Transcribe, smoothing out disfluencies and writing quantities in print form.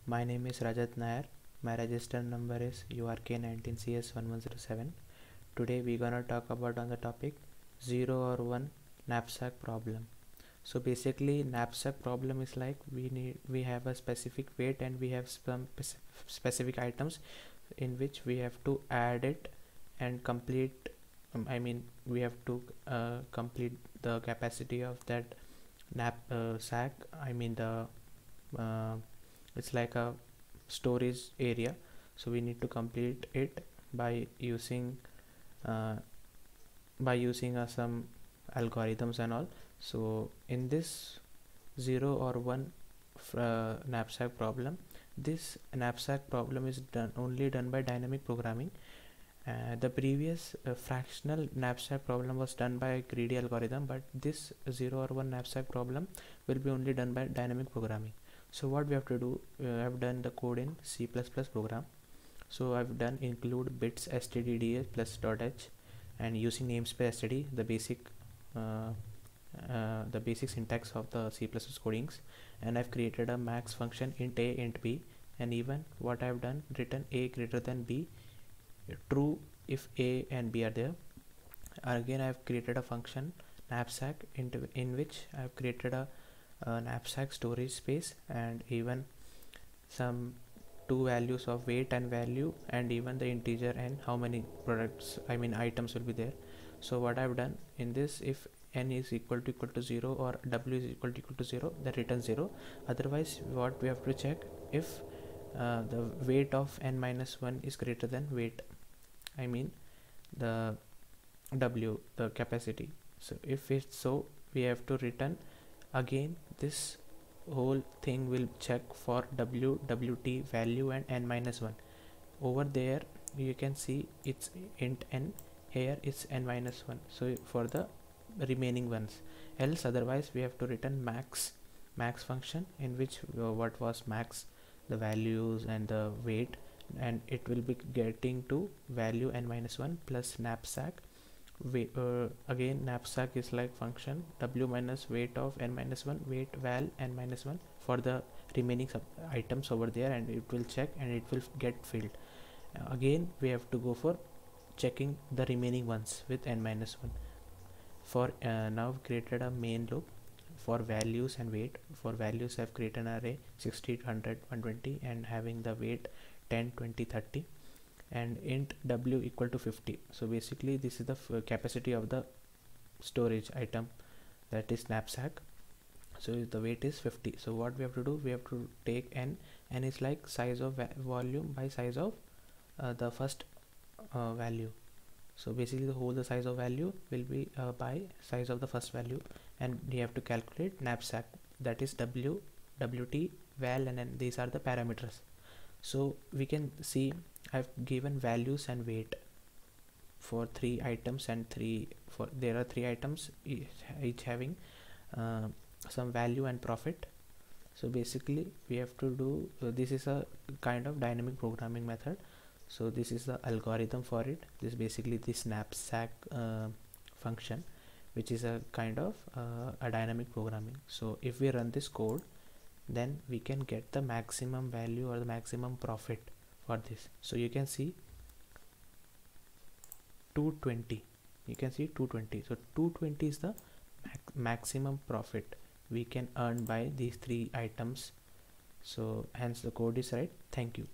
My name is Rajat Nair. My register number is URK19CS1107. Today we're gonna talk about on the topic 0 or 1 knapsack problem. So basically knapsack problem is like we have a specific weight and we have some specific items in which we have to add it and complete we have to complete the capacity of that sack. The it's like a storage area, so we need to complete it by using some algorithms and all. So in this 0 or 1 knapsack problem, this knapsack problem is only done by dynamic programming. The previous fractional knapsack problem was done by greedy algorithm, but this 0 or 1 knapsack problem will be only done by dynamic programming. So what we have to do, I've done the code in C++ program. So I've done include bits stdda plus .h, and using namespace std, the basic syntax of the C++ codings, and I've created a max function int a int b, and even what I've done, written a greater than b true if a and b are there. Again I've created a function knapsack in which I've created a knapsack storage space, and even some two values of weight and value, and even the integer and how many items will be there. So what I've done in this, if n is equal to 0 or w is equal to 0, that returns 0. Otherwise what we have to check, if the weight of n minus 1 is greater than weight, the w, the capacity. So if it's so, we have to return again. This whole thing will check for wt value and n minus 1. Over there you can see it's int n, here it's n minus 1, so for the remaining ones. Else otherwise we have to return max function, in which what was max, the values and the weight, and it will be getting to value n minus 1 plus knapsack. Again knapsack is like function w minus weight of n minus 1, weight val n minus 1 for the remaining items over there, and it will check and it will get filled. Again we have to go for checking the remaining ones with n minus 1. For now I've created a main loop for values and weight. For values I've created an array 60, 100, 120, and having the weight 10, 20, 30, and int w equal to 50. So basically this is the capacity of the storage item, that is knapsack. So the weight is 50. So what we have to do, we have to take n is like size of volume by size of the first value. So basically the size of value will be by size of the first value, and we have to calculate knapsack, that is w, wt, val, and n. These are the parameters. So we can see I've given values and weight for 3 items, and there are 3 items each having some value and profit. So basically we have to do this is a kind of dynamic programming method. So this is the algorithm for it. This basically this knapsack function, which is a kind of a dynamic programming. So if we run this code, then we can get the maximum value or the maximum profit for this. So you can see 220, you can see 220. So 220 is the maximum profit we can earn by these 3 items. So hence the code is right. Thank you.